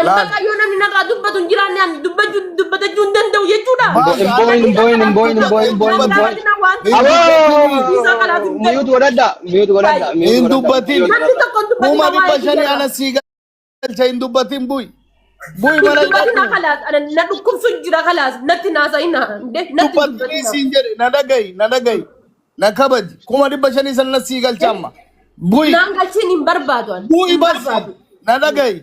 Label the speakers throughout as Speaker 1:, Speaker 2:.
Speaker 1: Bakka yoo namni narraa dubbatu hin jiraanne ani dubbatachuu hin danda'u jechuudha.
Speaker 2: Miyuutu godhadha.
Speaker 3: Hin dubbatin.
Speaker 1: Namni tokko hin dubbatin.
Speaker 3: Kuma dhibba shanii ana sii galcha hin dubbatin bu'i. Bu'i mana
Speaker 1: dubbatin khalaas. Na dhukkubsu jira khalaas. Natti naasa'ina.
Speaker 3: Dubbatin siin jedhe na dhagayi. Na kabaji. Kuma dhibba shanii sana sii galcha amma. Bu'i.
Speaker 1: Naan galchiin hin barbaadu.
Speaker 3: Bu'i barbaadu. Na dhagayi.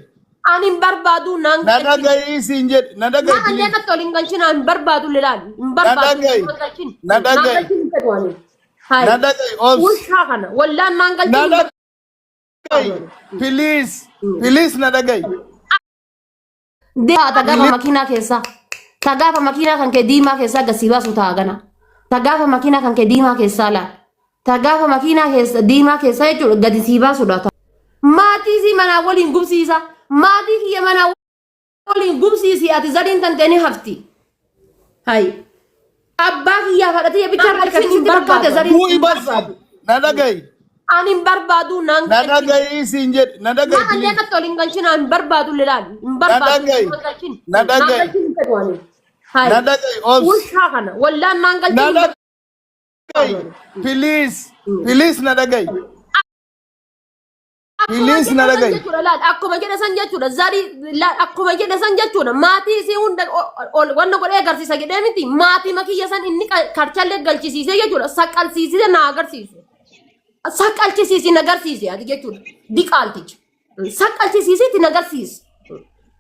Speaker 1: Ani hin barbaadu naan
Speaker 3: galchiin. Na dhagayi siin jedhe. Na dhagayi.
Speaker 1: Naan illee kattool hin galchiin hin barbaadu lilaali. Hin barbaadu.
Speaker 3: Na dhagayi. Na dhagayi.
Speaker 1: Ushaa kana. Wallaan naan galchiin.
Speaker 3: Please na dhagayi.
Speaker 1: Tagaafa makiinaa keessa. Tagaafa makiinaa kan kee diimaa keessa gasii baasu ta'a gana. Tagaafa makiinaa kan kee diimaa keessa laa. Tagaafa makiinaa keessa diimaa keessa jechuudha gadi sii baasudha. Maatii si manaa waliin gubsiisa. Maatii kiyya manaa waliin gubsiisi ati zadiin tanteenii hafti. Hayi. Abbaa kiyyaa fadhatee bicha rakkatiin hin barbaade zadiin.
Speaker 3: Bu'i barbaadu. Na dhagayi.
Speaker 1: Ani hin barbaadu naan
Speaker 3: na dhagayi siin jedhe. Na dhagayi.
Speaker 1: Naan illee kattool hin galchina hin barbaadu lilaali. Hin barbaadu naan galchina.
Speaker 3: Na dhagayi. Na dhagayi.
Speaker 1: Ushaa kana wallaan naan galchina.
Speaker 3: Please na dhagayi. Please na dhagayi.
Speaker 1: Akkuma jedhe san jechuudha zarii akkuma jedhe san jechuudha maatii isii hunda wanna godhee agarsiisa jedhee miti maatii makiyya san inni karchallee galchisiisee jechuudha saqqalsiisee na agarsiisu. Saqqalchisiisee na agarsiise ati jechuudha diqaaltichi. Saqqalchisiisee na agarsiise.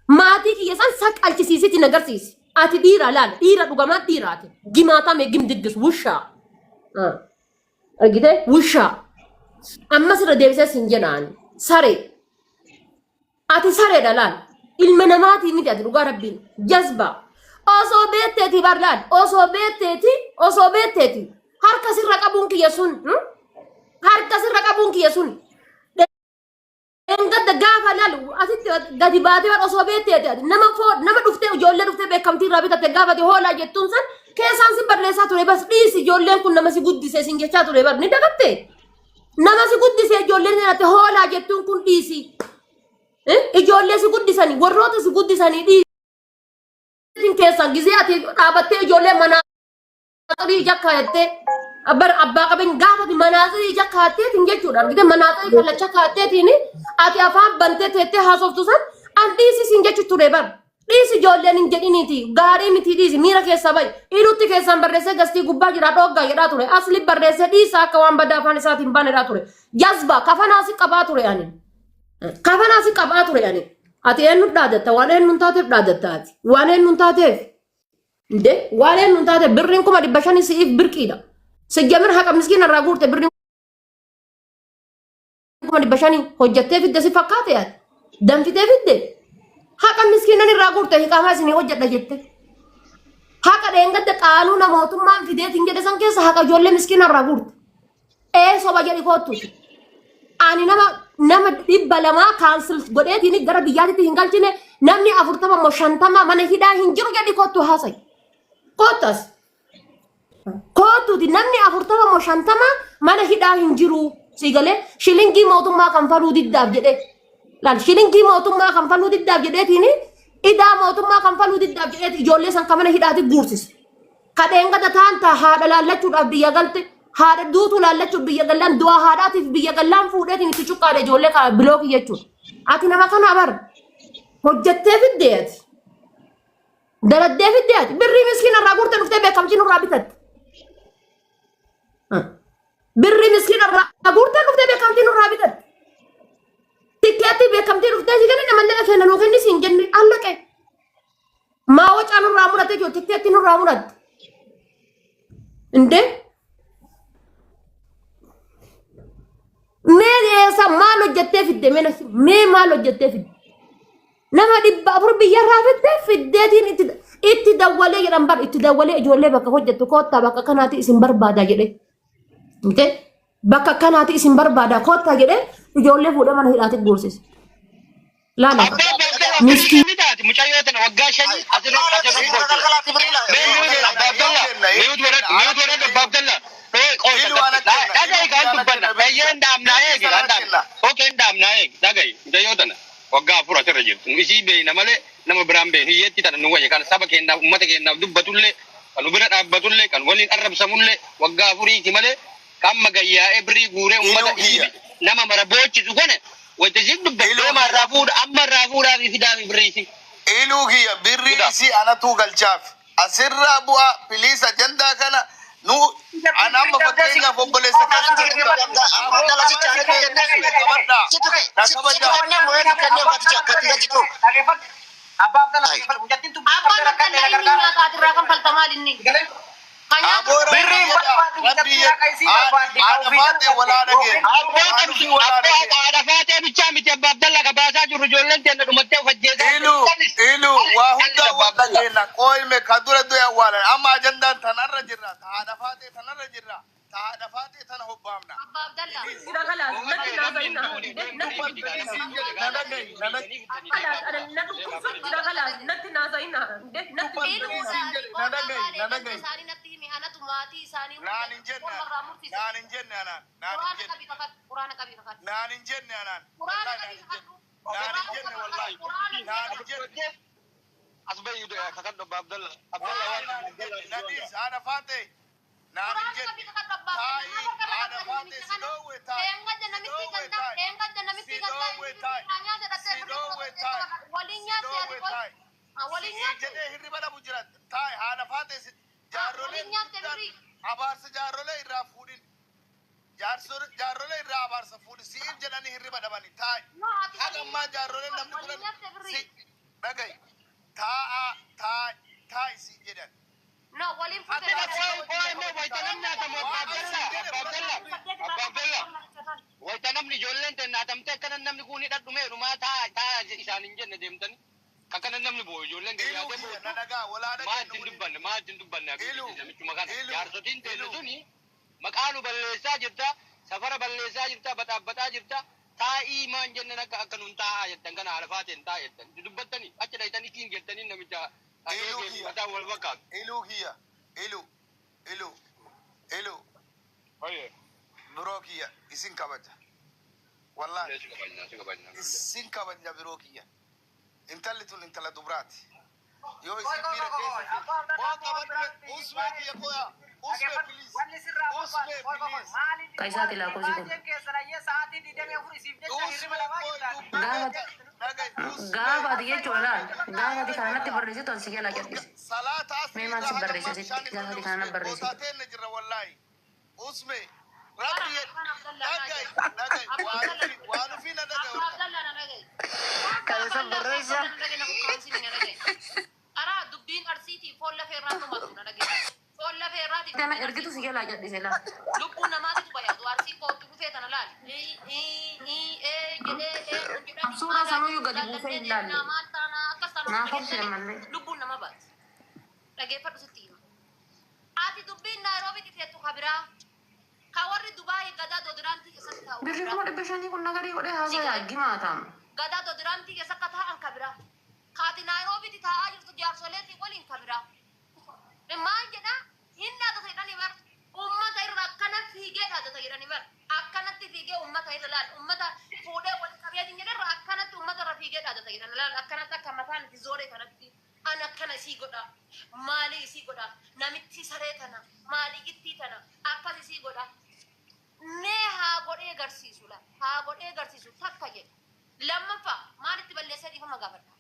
Speaker 1: Maatii kiyya san saqqalchisiisee na agarsiise. Ati dhiira laala dhiira dhugamaa dhiiraati. Gimaatame gimdiddis wushaa. Argite wushaa. Ammas irra deebisee sin jedhaan saree. Ati sareedha laal. Ilma namaatii miti ati dhugaa rabbiin. Jazba. Osoo beetteeti barlaal. Osoo beetteeti. Harka sirra qabuun kiyya sun. Harka sirra qabuun kiyya sun. Engadda gaafa laalu asitti gadi baatee osoo beetteeti ati nama dhuftee ijoollee dhuftee beekamtii irraa bitatte gaafate hoolaa jettuun san keessaan si barreessaa ture bas dhiisi ijoolleen kun nama si guddisee sin jechaa ture bar ni dagatte. Nama si guddisee ijoolleen jedhate hoolaa jettuun kun dhiisi. Ijoollee si guddisanii warroota si guddisanii dhiisi keessaan gizee ati dhaabattee ijoollee manaa xirii jakkaayattee abbaa qabeenya gaafati manaaxirii jakkaatteetiin jechuudha. Argite manaaxirii kallacha kaatteetiin ati afaan bantee teettee haasoftu san an dhiisisin jechu ture bar. Dhiisi ijoolleen hin jedhiniiti gaarii miti dhiisi miira keessa bayi. Ilutti keessaan barreessee gastii gubbaa jira dhoggaa jedhaa ture. Asli barreessee dhiisa akka waan badaa afaan isaatiin baanedhaa ture. Jazba kafanaasi qabaa ture ani. Kafanaasi qabaa ture ani. Ati eenyuun dhaadatta waan eenyuun taateef dhaadatta ati. Waan eenyuun taateef. Inde waan eenyuun taateef birriin 500 si'iif birqiidha. Sejjamir haqa miskiina irraa guurte birriin 500 hojjattee fidde si fakkaate ati. Danfitee fidde. Haqa miskiinan irraa guurte hiqamaa isinii hojjedha jette. Haqa dheengadda qaanuuna mootummaan fideetiin jedhe san keessa haqa ijoollee miskiina irraa guurte. Soba jedhi koottu. Ani nama 200 kaansil godheetiin gara biyyaatitti hin galchine namni 40 moo 50 mana hidhaa hin jiru jedhi koottu haasay. Koottas. Koottuuti namni 40 moo 50 mana hidhaa hin jiru siigalee shilingii mootummaa kan faluu diddaaf jedhe. Laal shilingii mootummaa kan faluu diddaaf jedheetiin idaa mootummaa kan faluu diddaaf jedheeti ijoollee san kan mana hidhaati guursis. Kadheen gada taanta haadha laallachuudhaaf biyya galte haadha duutu laallachuuf biyya gallaan du'a haadhaatiif biyya gallaan fuudheetiin itti cuqqaadhe ijoollee kana bilookii jechuudha. Ati nama kana bar hojjattee fiddee ati. Daraddee fiddee ati birrii miskiina irraa guurtee dhuftee beekamtii nurraa bitatte. Birrii miskiina irraa guurtee dhuftee beekamtii nurraa bitatte. Tikkeetti beekamtii dhuftee si kenni namallee kenna nuu kenni siin jenni allaqe. Maa wacaa nurraa mudhatte jiru tikkeetti nurraa mudhatte. Indee mee eessa maal hojjattee fidde mee maal hojjattee fidde. Nama 400 biyyarraa fiddeetiin itti dawwalee jedhan bar itti dawwalee ijoollee bakka hojjettu koottaa bakka kanaati isin barbaada jedhe. Bakka kanaati isin barbaada koottaa jedhe ijoollee fuudhee mana hidhaatti guursise. Laala. Miskiin.
Speaker 2: Mucayyoo tana waggaa 5 asirratti waggaa afur asirra jirtu. Isii beeyna malee nama biraan beeynu hiyyeetti tana nu wayya kan saba keenyaaf uummata keenyaaf dubbatullee kan nu bira dhaabbatullee kan waliin arrabsamullee waggaa afuriiti malee kan magayyaa'ee birii guuree uummata isii nama mara boochisu kana wayita isiin dubbattu nama irraa fuudha amma irraa fuudhaa fi fidaa fi birrii isii.
Speaker 3: Iluu kiyya birrii isii anatu galchaaf asirraa bu'aa bilisa jandaa kana nu anamba fakkeenyaaf obboleessa qoyme kadura doya wala amma ajandan tanarra jirra taada faate tanarra jirra taada faate tan hobbamna
Speaker 1: abba abdalla sira kala natti nazaina natti nazaina natti sani natti mi anatu mati sani
Speaker 3: nanin jenne anan
Speaker 1: qur'ana kabi fakat
Speaker 3: nanin jenne anan
Speaker 1: qur'ana kabi fakat
Speaker 3: nanin jenne wallahi nanin jenne
Speaker 2: asbay yudo ya kakad Abdallah
Speaker 3: nadis ana fate nanin jenne tai ana fate sidowe tai
Speaker 1: enga janamiti ganda hanya da walinya walinya
Speaker 3: jede hirribala bujirat tai ana fate jarrole abarsa jarrole irra fudin jarrole irra abarsa fudin siif jedhani hirriba dabani tai hagamma jarrole namni kulan si bagay tai si jedhan
Speaker 1: no walin
Speaker 2: fude wayta namni ijoolleen tennaa tamte akkana namni kuni dhadhume dhumaa taa isaan hin jenne deemtani akkana namni boo ijoolleen maatiin dubbanne namichuma kana jaarsotiin teenne suni maqaanu balleessaa jirta safara balleessaa jirta baxaabbataa jirta taa'ii maan jenne akka nun taa'aa jettan kana haala faateen taa'aa jettan dubbattanii achi dhaytanii kiin jettanii namicha mataa wal fakkaatu.
Speaker 3: Ilu biroo kiyya isin kabaja wallahi isin kabaja biroo kiyya intalli tun intala dubraati yoo isin bira keessa usme kiyya koya usme please
Speaker 4: Kaisati la così con Gava di Gava di kanatti barresi to si la chiatti me man si barresi si Gava di kanatti barresi
Speaker 3: usme rabbi nagay waanu fi nagay
Speaker 4: Kaisa barresi
Speaker 1: ara dubbin arsiti folla ferratu matuna nagay folla ferrati
Speaker 4: tema ergitu si la chiatti se la
Speaker 1: lubbu namati tu bayadu arsi ko tu fetana lal
Speaker 4: Sura sanu yu gadi bufe illali na fakir malle
Speaker 1: lubbu nama bat lagi fadu sitima ati dubbin Nairobi ti fetu khabira kawarri Dubai gada doduranti ke sakta
Speaker 4: birri ko de beshani kun nagari ko de hasa ya gimatam
Speaker 1: gada doduranti ke sakata an kabira khati Nairobi ti taa ajur tu jarsoleti walin kabira me manjeda hinda to sedani bar ummata irra kana fige da to irani bar akkanatti fige ummata irra lal ummata fude wal kabiyati ngedar akkanatti ummata ra fige da to irani lal akkanatti kamatan ti zore kanatti ana kana si goda mali si goda namitti saretana mali gitti tana akkasi si goda ne ha gode garsiisula ha gode garsiisu takka je lamma fa malitti ballese di fama gafata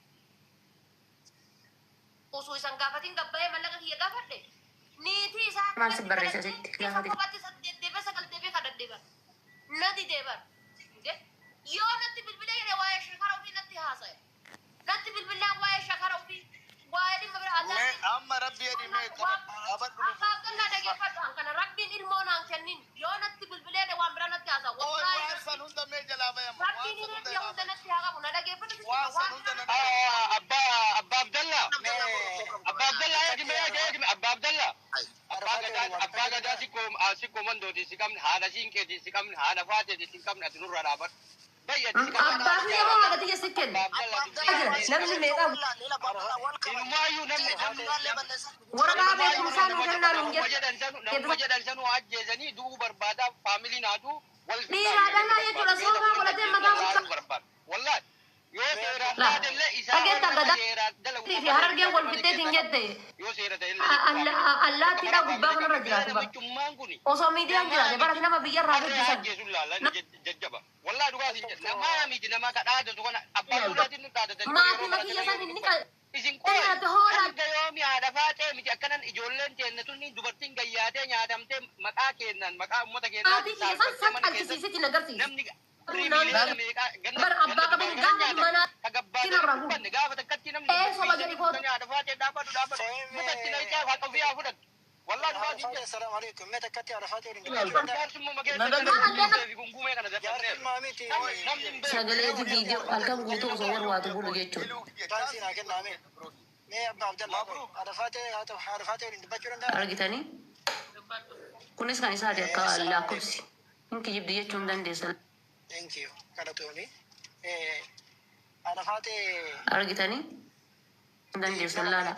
Speaker 1: usu isan gafatin gabbaye mallaga kiya gafadde niti isa
Speaker 4: man si barresi sitti gafati
Speaker 1: kopatti debe sakal debe kadadeba nadi debar yo natti bilbila yere waye shakara ubi natti hasay natti bilbila waye shakara ubi waye di mabra adani
Speaker 3: amma rabbi yadi me abadu
Speaker 1: akakalla dage fatu kana rabbin ilmona kennin yo natti bilbila de wambra natti hasa wallahi
Speaker 3: san hunda me jalaba yam
Speaker 1: rabbi ni ne yo hunda natti haga mun dage fatu
Speaker 2: abba Abdallah ya gime abba Abdallah abba gada sikko mando di sikam hada sinke di sikam hada fate di sikam na tunurra rabat bayya di sikam
Speaker 4: abba ni mo ada tiga sikken namni me ka
Speaker 2: ilmayu namni
Speaker 4: wara be kusan ganna runge
Speaker 2: wajadan sanu ajje zani du barbada family na du wal
Speaker 4: ni hada na ye tura sofa wala de mata
Speaker 2: wallahi yoo seeraan
Speaker 4: La.
Speaker 2: taatellee isaa
Speaker 4: Dhageetta
Speaker 2: nama
Speaker 4: gadaa.
Speaker 2: seeraan dalagu
Speaker 4: Fi harargeen wal fixxeetiin jette.
Speaker 2: yoo seera ta'ellee
Speaker 4: Allaattiidhaa gubbaa kanarra jiraatu bara.
Speaker 2: namicummaan kuni
Speaker 4: Osoo miidiyaan jiraate bara nama biyyarraa fedhisan.
Speaker 2: jeesun laala jajjaba wallaa dhugaa sin jedha namaa miti nama ka dhaadatu kana abbaa duudaatiin nu dhaadatan
Speaker 1: Maatii makiyya san inni
Speaker 2: isin
Speaker 1: nyaate hoolaa.
Speaker 2: hanga yoomi haadha faatee miti akkanan ijoolleen teenne tunni dubartiin gayyaatee nyaatamtee maqaa kennan maqaa ummata
Speaker 1: Maatii kiyya san
Speaker 2: keennan
Speaker 1: saqqalchisiisitti nagarsiisa.
Speaker 2: namni miliyoona meeqaa
Speaker 1: Bara abbaa qaban gaafa manaa
Speaker 2: ka gabbaatiin
Speaker 1: kinarraa
Speaker 2: dubbanne gaafa takkatti namni
Speaker 1: soba jedhi kootu.
Speaker 2: nyaata faatee dhaabatu mutatti na icaa haa qabii haa fudhatu wallaa dhugaa sin jedha
Speaker 5: السلام عليكم متى كتي عرفات
Speaker 2: jaarsummaa mageessa fi gungumee kana dadhabneera namni
Speaker 4: Sagalee viidiyoo halkan guutuu osoo warwaatu bulu jechuudha. Argitanii? Kunis kan isaati akka lakkoofsi. Hin kijibdi jechuun dandeessa. Argitanii? Dandeessa laala.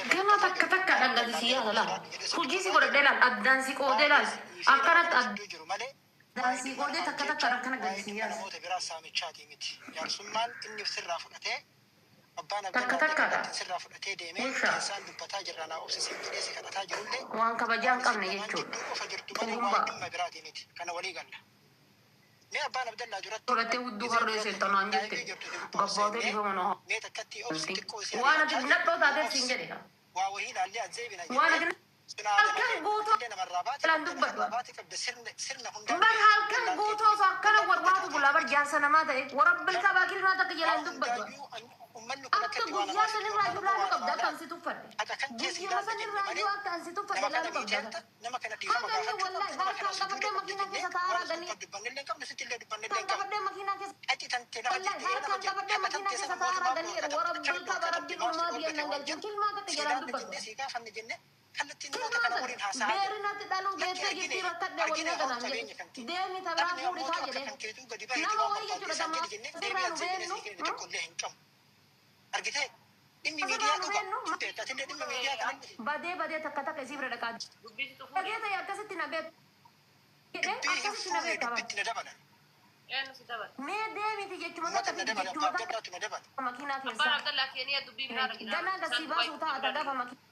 Speaker 4: Gama takka takka dhaggatisiyaa laala. Hojii si godhadhee laala. Addaan si qoodee laala. Akkanatti addaan si qoodee takka takka akkana gadisiyaa. Takka takkaadha. Waan kabajaa hin qabne jechuudha. Godhattee hudduu harree seetanaan jette. Gabbaatee dhibama noo. Waan ati nadhoo taateef siin jedhedha. Waan ati halkan guutuu ilaan dubbadhu. Bar halkan guutuu osoo akkana warwaatu bulaa bar jaarsa namaa ta'e warabbil qabaa kilmaa takka jalaan dubbadhu. Akka guyyaa sanirraa iyyuu laalu qabda akkaan si tuffadhe. Guyyaa sanirraa iyyuu akkaan si tuffadhe laalu qabda. Hanganni wallaahi harkaan qabadhee makiinaa keessa taaraa ganii. Harkaan qabadhee makiinaa keessa. Wallaahi harkaan qabadhee makiinaa keessa taaraa ganii jedhu warabbil qaba rabbiin uumaa biyya nan galchuun kilmaa takka jalaan dubbadhu. Beerinatti dhaluu geessee jirtii rakkadhee wallee kanaan jedhe. Deemi tabraa fuudhi taa jedhee. Nama wayii jechuudha tamaa sirraa nu beennu. Badee takka takka isii bira dhaqaa. Dhagee ta'e akkasitti na beeku. Akkasitti na beekaa. Mee deemiti jechuma takka jechuma takka makiinaa keessaa. Ganaa gasii baasuu ta'a gaafa makiinaa.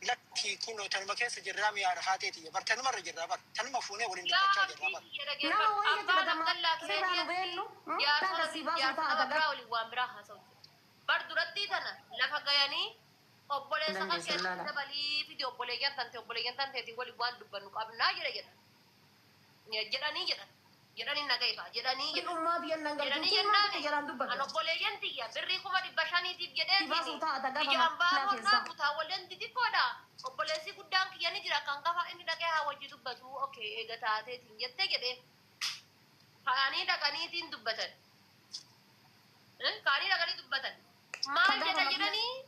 Speaker 5: Lakki kunoo tanuma keessa jirraa mi'a arafaateeti bar tanumarra jirraa bar tanuma fuunee waliin dubbachaa jirraa bar.
Speaker 1: Nama wayii jechuudha tamaa sirraa nu beennu. Kan gasii baasuu ta'a gaafa.
Speaker 6: Bar duratti tana lafa gayanii obboleessa kan keessatti dabalii fide obboleeyyan tanteetiin waliin waan dubbannu qabnaa jedhanii nagayfa jedhanii
Speaker 1: Ilmaa biyyan nan galchuun
Speaker 6: jedhanii
Speaker 1: kilmaa takka jalaan
Speaker 6: an
Speaker 1: dubbadhu.
Speaker 6: obboleeyyan tiyya birrii 500,000 jedhee
Speaker 1: Baasuu ta'a gaafa
Speaker 6: ijaan
Speaker 1: makiinaa
Speaker 6: baafoo
Speaker 1: keessaa.
Speaker 6: naa kutaa walleen xixiqqoodha obboleessi guddaan kiyya ni jira kan kafa inni dhaqee haa wajji dubbatu okee eega taateetiin jettee jedhee kaanii dhaqaniitiin dubbatan maal jedhanii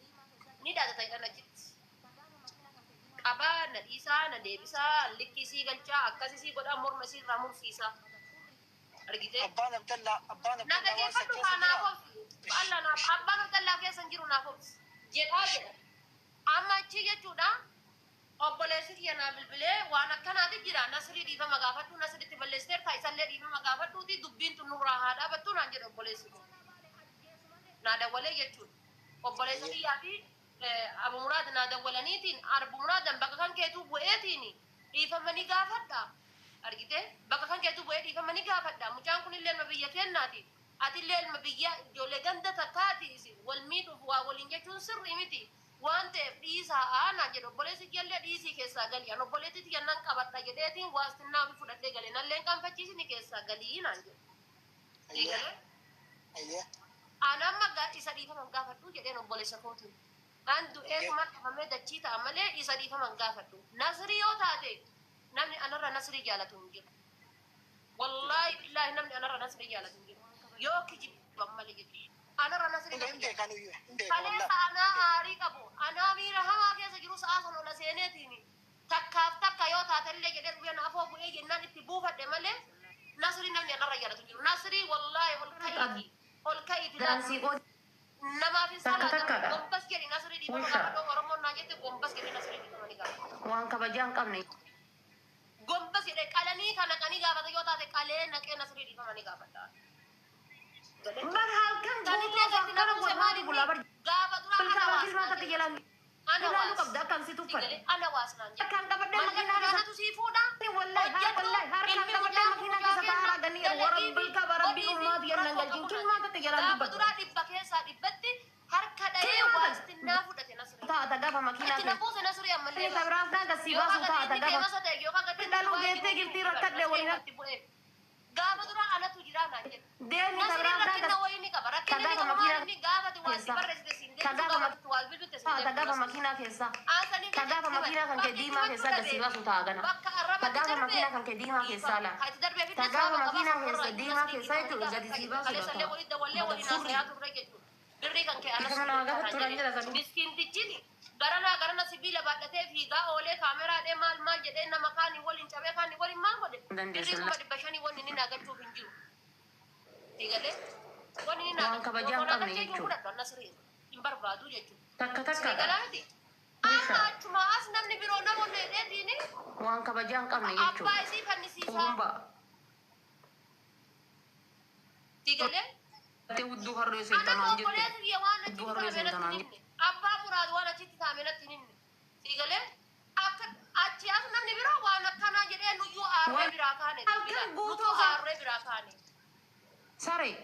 Speaker 6: ni dhaadata jedhan achitti qabaa na dhiisaa na deebisaa likkisii galchaa akkasisii godhaa morma isii irraa mursiisaa argitee nagageeffadhu haa naaf obsi abbaan abdallaa keessan jiru naaf obsi jedhaa jedha amma achi jechuudha obboleessi kiyya naa bilbilee waan akkanaati jira nasrii dhiifama gaafadhu nasritti balleesseertaa isallee dhiifama gaafadhuuti dubbiin tun nurraa haa dhaabattu naan jedha obboleessi naa dawwalee jechuudha obboleessa kiyyaa fi abu muraad naa dawwalaniitiin arbu muraadan bakka kan keetuu bu'eetiin dhiifama ni gaafadha argitee bakka kan keetuu bu'ee dhiifama ni gaafadha mucaan kun illee ilma biyya kennaati atillee ilma biyya ijoollee ganda takkaati wal miidhuuf waa waliin jechuun sirrii miti waan ta'eef dhiisaa aanaa jedhu obboleessi kiyyallee dhiisii keessaa galii an obboleetti tiyyannan qabadha jedheetiin waastinnaa fi fudhadhee galee nalleen kan fachiisni keessaa galii naan jedhu. Anamma isa dhiifaman gaafadhu jedheen obboleessa kootiin. An du'eesuma qabamee dachii ta'a malee isa dhiifaman gaafadhu. Nasrii yoo taate namni anarra nasrii jaalatu hin jiru. Wallaahi billaahi namni anarra nasrii jaalatu hin jiru. Yoo kijibban malee jedhu. Anarra nasrii jaalatu. Kaleessa anaa aarii qabu. Anaa miira hamaa keessa jiru sa'a san ola seeneetiin. Takkaaf takka yoo taatellee jedhee dhufee naafoo bu'ee jennaan itti buufadhe malee nasrii namni anarra jaalatu hin jiru. Nasrii wallaahi ol ka'iiti. Namaaf hin salaatan gombas jedhi nasrii dhiifama gaafadhu Oromoon naa jette gombas jedhi nasrii dhiifama ni gaafadhu.
Speaker 4: Waan kabajaa hin qabne.
Speaker 6: gombas jedhe qalanii kana qanii gaafata yoo taate qalee naqee nasrii dhiifamanii gaafadha.
Speaker 4: Marhal kan guutuu kana warraati gulabar.
Speaker 6: Gaafa dura
Speaker 4: Bilka bakil mata tijalan. Ana lu kabda kan situ fad.
Speaker 6: ana waasnaan jedhe.
Speaker 4: Kan kabadde makina ka
Speaker 6: tu sii fuudha.
Speaker 4: wallahi har kan kabadde makina ka sa tahara gani warab bilka barabbi ummat yan ngal kin mata tijalan
Speaker 6: Gaafa
Speaker 4: dubbat.
Speaker 6: dura dhibba keessaa dhibbatti harka dhahee waastinnaa fudhate nasrii.
Speaker 4: Ta ta gafa makina
Speaker 6: Itti
Speaker 4: ka.
Speaker 6: nabuuse nasrii ammallee.
Speaker 4: Ni tabraf na ka siba su ta ta gafa. Dalu geete gifti rakkadde walina.
Speaker 6: Gaafa dura anatu jira naan jedhe.
Speaker 4: Deeni tabraf na ka.
Speaker 6: Rakkina wayini qaba. Rakkina
Speaker 4: Kadaga
Speaker 6: qaba
Speaker 4: makina-
Speaker 6: inni gaafa waan
Speaker 4: Keessa.
Speaker 6: barreessite siin deebisu
Speaker 4: Kadaga
Speaker 6: gaafa
Speaker 4: mak-
Speaker 6: waan bilbilte siin
Speaker 4: Ta ta
Speaker 6: deebisu.
Speaker 4: gafa makina keessa.
Speaker 6: Asanii
Speaker 4: Kadaga makina kan ke diima keessa da siba su ta gana.
Speaker 6: bakka arraba
Speaker 4: Kadaga makina kan ke diima keessa la.
Speaker 6: Haati darbee fi
Speaker 4: Kadaga makina keessa diima keessa itu gadi siba su
Speaker 6: Kaleessa illee
Speaker 4: ta.
Speaker 6: walitti dawwallee waliin haasa'aa turre jechuudha. Birrii kan kee anas
Speaker 4: Kana nama gaafa turan jira sanu.
Speaker 6: miskiintichini garana sibiila baadhatee fiigaa oolee kaameraadhee maal jedhee nama kaanii waliin cabee kaanii waliin maal godhe.
Speaker 4: Dandeessu
Speaker 6: Birrii kuma 500 wanni inni naagachuuf hin jiru. Digalee wanni inni
Speaker 4: Waan kabajaan qabne jechuudha.
Speaker 6: hin barbaadu jechuudha.
Speaker 4: Takka takka.
Speaker 6: Digalaati. Amma achuma as namni biroo namoonni hedheetiini
Speaker 4: Waan kabajaan qabne
Speaker 6: abbaa
Speaker 4: jechuudha.
Speaker 6: isii fannisiisaa.
Speaker 4: Kumba.
Speaker 6: Digalee.
Speaker 4: Te uddu harree seetanaan jette.
Speaker 6: Iddoo abbaa muraadu waan achitti taa'ame natti hin himne. Digalee akka achi as namni biroo waan akkanaa jedhee nuyyuu aarree biraa kaane.
Speaker 4: Halkan guutuu
Speaker 6: Nutu aarree biraa kaane.
Speaker 4: Saree.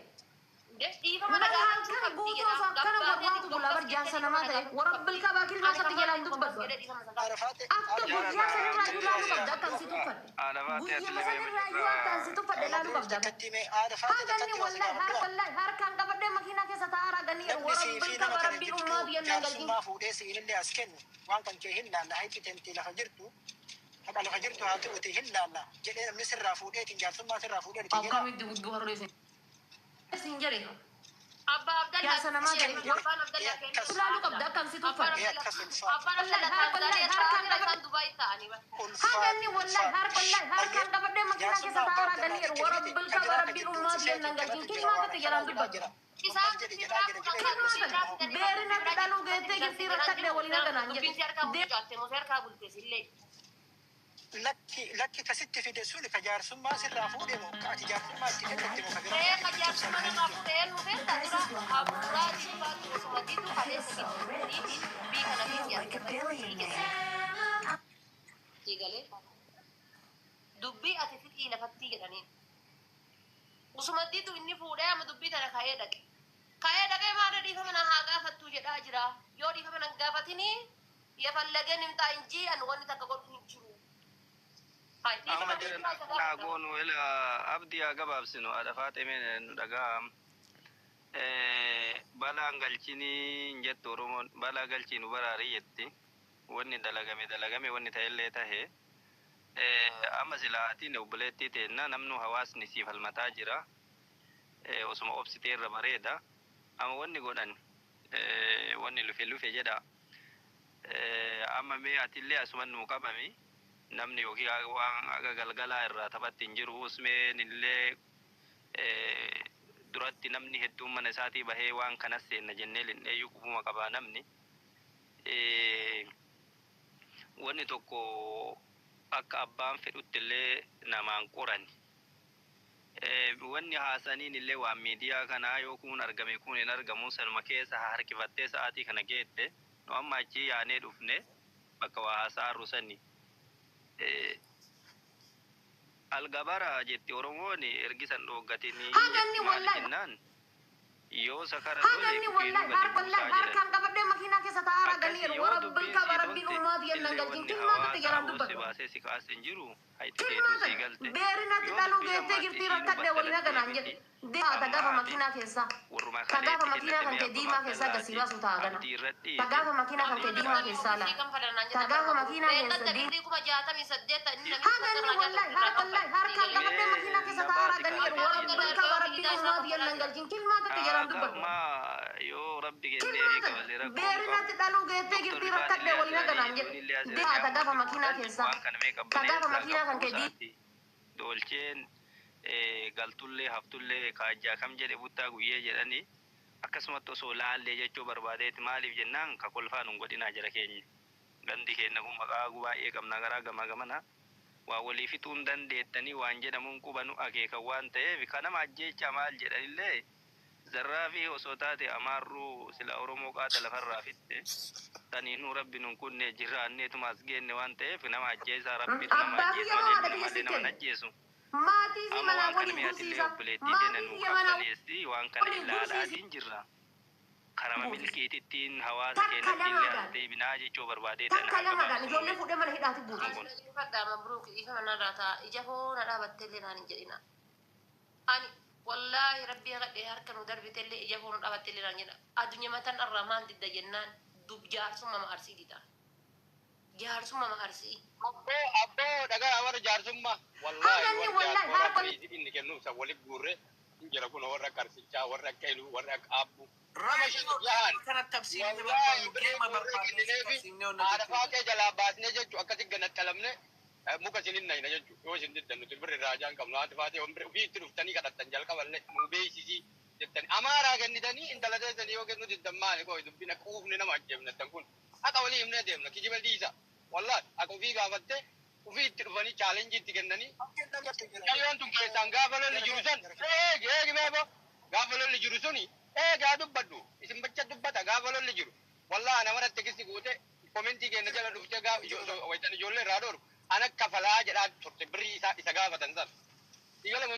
Speaker 6: Dhiifama
Speaker 4: Mana
Speaker 6: nagaa
Speaker 4: halkan guutuu isaa kana warraatu gulaabar jaarsa namaa ta'e warra bilka baakil maasatti jalaan dubbatu. Akka guyyaa sanirraa ilaalu qabda akkan si tuffadhe. Guyyuma sanirraa yoo akkan si tuffadhe ilaalu qabda. Haganni wallahi harkaan qabadhee makiinaa keessa taa'araa ganii warra bilka barabbii ummaatu yennaan galchii.
Speaker 5: fuudhee si'inillee as kennu waan kan kee hin laalla hayti tentii lafa jirtu haqa lafa jirtu haa ta'uti hin laalla jedhee namni sirraa fuudheetiin jaarsummaa sirraa fuudhee
Speaker 4: Akkamitti uddu harree seetan. Siin jedhe.
Speaker 6: Abbaa Abdallaa.
Speaker 4: Jaarsa namaa ta'e
Speaker 6: Abbaan Abdallaa kennu.
Speaker 4: ilaalu qabda akkan si tuffadhe.
Speaker 6: Abbaan Abdallaa Tanzaniyaa taa'anii isaan Dubaayii ta'anii bara.
Speaker 4: Haganni wallahi harkaan qabadhee makiinaa keessa taa'araa ganii warra bilka barabbii ummaatu yennaan galchii. Kin maatatti jalaan dubbatu. Beerinatti dhaluu geettee giftii rakkadhee waliin haganaan jedhe.
Speaker 6: Dubbiin harkaa bulchaatte moo harkaa bultees illee.
Speaker 5: lakki kasitti fide suni ka jaarsummaa sirraa fuudhe moo ka ati jaarsummaa itti kennatti moo ka biraa
Speaker 6: Re'ee qajaarsa mana qabu re'ee nu beekta dura abuuraa dhiibbaa osuma diitu kaleessa gidduu bii kana fiigalee dubbii ati fixii lafattii jedhaniin. Osuma diitu inni fuudhee amma dubbii tana ka'ee dhaqe. Ka'ee dhaqee maada dhiifama na haa gaafattuu jedhaa jira. Yoo dhiifama na gaafatinii yafallageen himtaa injii anu wanni takka godhu hin jiru.
Speaker 2: Goonu abdii haa gabaabsinu haadha faaximee nu dhaga'am. Balaan galchinii hin jettu Oromoon balaa galchii nu baraarii jetti. Wanni dalagame wanni ta'ellee tahe. Amma silaatiin obboleettii teenna namnu hawaasni siif falmataa jira. Osuma obsitee irra bareeda. Amma wanni godhan wanni lufe jedha. Amma mee atillee asuman nuu qabami. Namni yookiin waan aga galgalaa irraa taphatti hin jiru usmeen illee duratti namni hedduun mana isaatii bahee waan kanas seenna jennee lindheeyyuu qubuma qabaa namni wanni tokko akka abbaan fedhutti illee namaan qoran wanni haasaniin illee waan miidiyaa kanaa yoo kun argame kun hin argamu sanuma keessa harkifattee sa'aatii kana geette nu amma achi yaanee dhufne bakka waa haasaa rusani algabara jetti Oromoon ergisan dhoogatini
Speaker 4: Haganni wallahi
Speaker 2: yoo sakara
Speaker 4: haganni wallahi harkaan qabadhee makiinaa keessa taa'araa ganii warra bilka barabbiin ummaatu yennaan galchii. Kin maatatti jalaan dubbatu.
Speaker 2: baasee si kaasen jiru haitteetu si galte
Speaker 4: Beerinatti dhaluu geettee giftii rakkadhee waliin haganaan jedhe. Deemaa gaafa makiinaa keessaa. Gaafa makiinaa kan kee diimaa keessaa gadi baasu ta'a gana. Gaafa makiinaa kan kee diimaa keessaa la. Gaafa makiinaa keessa diimaa. Haganni wallahi harkaan qabadhee makiinaa keessa taa'araa ganii warra bilka barabbiin ummaatu yennaan galchii. Kin maatatti jalaan dubbatu.
Speaker 2: yoo rabbi kennee kabalee rakkoo
Speaker 4: Beerinatti dhaluu geettee giftii rakkadhee waliin haganaan jedhe. Deemaa gaafa makiinaa keessaa. Gaafa makiinaa kan kee diimaa.
Speaker 2: dolcheen galtullee haftullee kaajjaa kam jedhe buttaa guyyee jedhanii akkasumatti osoo laallee jechuu barbaadeeti maaliif jennaan ka kolfaan hin godhinaa jara keenya gandi keenya kun maqaa baay'ee qabna garaa gamaa gamana
Speaker 7: waa walii fixuun dandeettanii waan jedhamuun qubanu akeeka waan ta'eef kanama ajjeecha maal jedhanillee zarraa fi osoo taate amaarruu sila Oromoo qaata lafarraa fitte taniinuu rabbi nun kunne jiraanneetumaas geenne waan ta'eef nama ajjeesaa rabbitu nama ajjeesu malee nama ajjeesu.
Speaker 1: Maatii si
Speaker 7: Amma
Speaker 1: manaa
Speaker 7: waan kana
Speaker 1: waliin
Speaker 7: mi'aatillee
Speaker 1: tursiisa.
Speaker 7: obboleettii deena nuu qabsaneessi waan kana
Speaker 1: waliin
Speaker 7: ilaalaadhiin jirra. Karama milkiitittiin hawaasa keenyatti illee as deebinaa jechuu barbaadee
Speaker 1: Takka lamaadhaan ijoollee fuudhee mana hidhaatti buute.
Speaker 6: Fadhaa mabruuk ifa manarraa ta'a ija foona dhaabattellee naan hin jedhina. Ani wallaahi rabbii gadhee harka nu darbitellee ija foona dhaabattellee naan jedha. Addunyaa mataan irraa maal didda jennaan jaarsummaa ma arsii dida. Jaarsummaa ma arsii.
Speaker 2: Abboo dhagaa warra jaarsummaa. Wallaahi warra jaarsummaa inni kennuuf isa waliif guurre injira kun warra qarsichaa warra qayluu warra qaabbu.
Speaker 5: Kana tafsiirri barbaadu keema barbaadu.
Speaker 2: Haadha kee jalaa baasnee jechuun akkasi ganattalamne muka sinin nayina jechuun yoo isin diddan nuti birri raajaan qabnu haati faatee ofii itti dhuftanii kadhattan jalqaballe nu beeksisii jettanii amaaraa kennitanii intala teessanii yoo kennu diddan maali koo dubbina quufni nama ajjeefnattan kun akka walii himnee deemna kijiba dhiisa wallahi akka ofii gaafatte ofii itti dhufanii chaalenjii itti kennanii qayyoon tun keessaan gaafa lolli jiru san eegi meebo gaafa lolli jiru suni gaa dubbadhu isin bacha dubbata gaafa lolli jiru wallahi namarratti kisi guute komentii kenna jala dhufte gaafa waytan ijoollee irraa dooru ana kafalaa jedhaa turte birrii isa gaafatan san